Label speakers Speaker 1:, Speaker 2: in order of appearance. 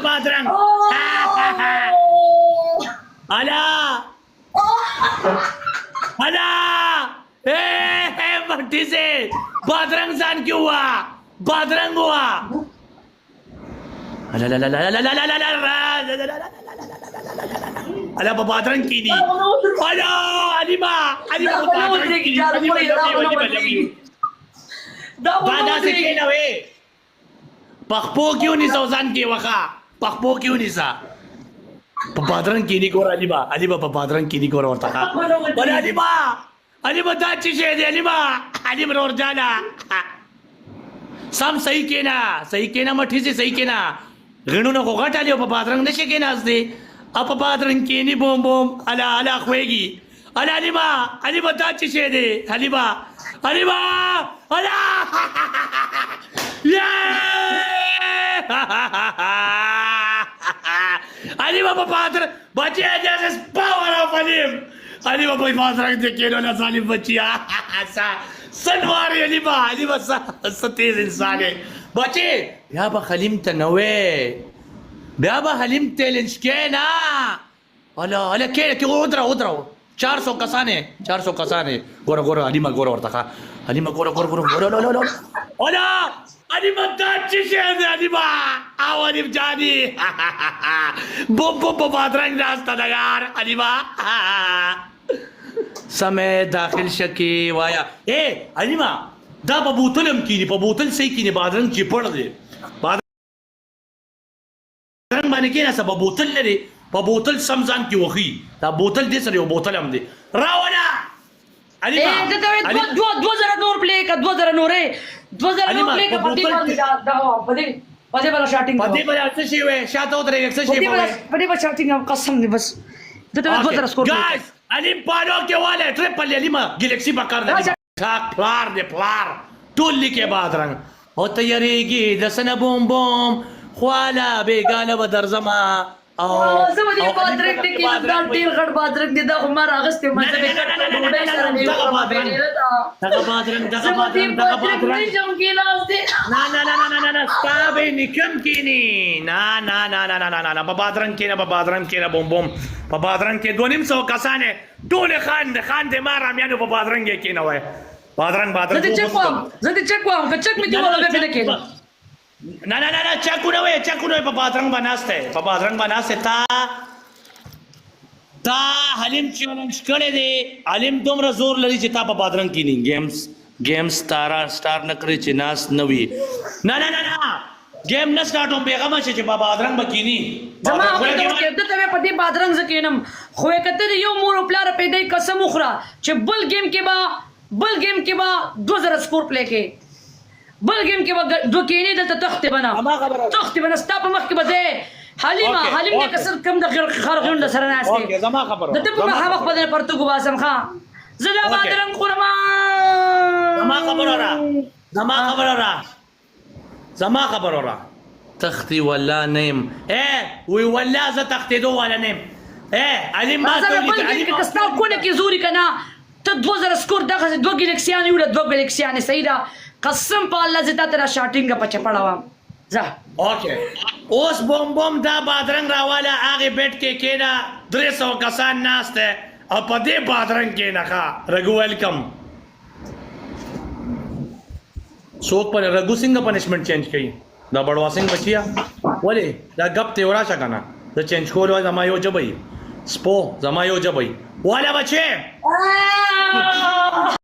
Speaker 1: Padrang. Ala! Ala! भट्टी से बदरंग सान क्यों हुआ? बदरंग हुआ। अला बदरंग की दी। अला अलीमा अलीमा बदरंग की दी। बादा से क्या नवे? पखपो क्यों नहीं सौसान के वखा? पखपो क्यों नहीं सा? बदरंग की दी कोर अलीमा अलीमा बदरंग की दी कोर और तका। अरे अलीमा अलीमा दाची शेदे अलीमा अलीमा और जाना। सम सही के ना मठी से सही के ना ऋणों को घटा लियो बदरंग नशे के ना से अब बदरंग की नी बोम बोम अला अला खुएगी अला अलीमा अलीमा दाची शेदे अलीमा अलीमा अला ये अलीमा बदर बच्चे जैसे पावर ऑफ अलीम अलीमा कोई बदरंग देखे ना सालिम बच्चिया सनवार अलीमा अलीमा सतीज इंसान है बच्चे या बखलीम तनवे بابا حلیم تلنش که نه حالا که ودرو 400 کسانه گورا حلیما گورا ورتخا حلیما گورا حالا حلیما داد چی شده حلیما حلیم جانی بوم بادرنگ راست یار حلیما سمه داخل شکی وایا حلیما دا په بوتلم کینی په بوتل سي کینی بادرنگ چی پړ دی باندې کې نه سبب بوتل لري په بوتل سمزان کې وخی دا بوتل دې سره یو بوتل هم دی راولا علي ما دو زره نور پلی کا 2000 نورې 2000 نور پلی کا پدې باندې دا پدې بل شاټینګ پدې بل څه شي وې شاته ودرې څه شي وې پدې بل شاټینګ قسم دې بس دته 2000 سکور ګايز علي پالو کې واله ټریپل علي ما ګلیکسي بکار دی پلار دې پلار ټول لیکه بادرنګ او تیاریږي د سن بوم بوم خوالا بیگانه به در زما او زما دی بادرنګ دې کې دا ډیر غټ بادرنګ دې دا عمر اغسته مزه به ډوډۍ سره نه دغه بادرنګ جام کې لاس دې نه ستا به نکم کینی نه بادرنګ کې نه بوم بوم په بادرنګ کې 250 کسانه ټول خان دې ما رامیانو په بادرنګ کې نه وای بادرنګ زه دې چک وام که چک مې دی ولا به نه کې نه چاکونه وې په بادرنګ بناسته تا حلیم چیلنج کړی دی حلیم دومره زور لري چې تا په بادرنګ کې نه گیم سٹار نه کړی چې ناس نه وي نه گیم نه سٹارټوم پیغام چې په بادرنګ بکینی زما په دې په دې بادرنګ زکینم خو کته یو مور پلار پیدا قسم اخرى چې بل گیم کې با 2000 سکور پلی کې بل گیم کې دو کېنی دلته تخت بنا ستا په مخ کې به حلیم دې کسر کم د خرغون سره ناشته
Speaker 2: زما خبره
Speaker 1: د ته په مخ په پرتګو باسم خان زلا بادرنګ قرما
Speaker 2: زما خبره را
Speaker 1: تختي ولا نیم وی ولا ز تختي دو ولا نیم علیم ما ته
Speaker 3: بل گیم کې کستا کونه کې زوري کنا ته 2000 سکور دغه دو ګلیکسیان یو له دو ګلیکسیان سیدا قسم په الله زتا تر شاټینګ په چپړاوم ځه
Speaker 1: اوکے اوس بوم دا بادرنګ راواله هغه بیٹ کې کېنا 300 کسان ناشته او په دې بادرنګ کې نه ښه رګو ویلکم څوک پر رګو څنګه پنشمنت چینج کړي دا بڑوا سنگ بچیا ولې دا غپ ته ورا شکنه دا چینج کول زما یو جبای سپو زما یو جبای والا بچي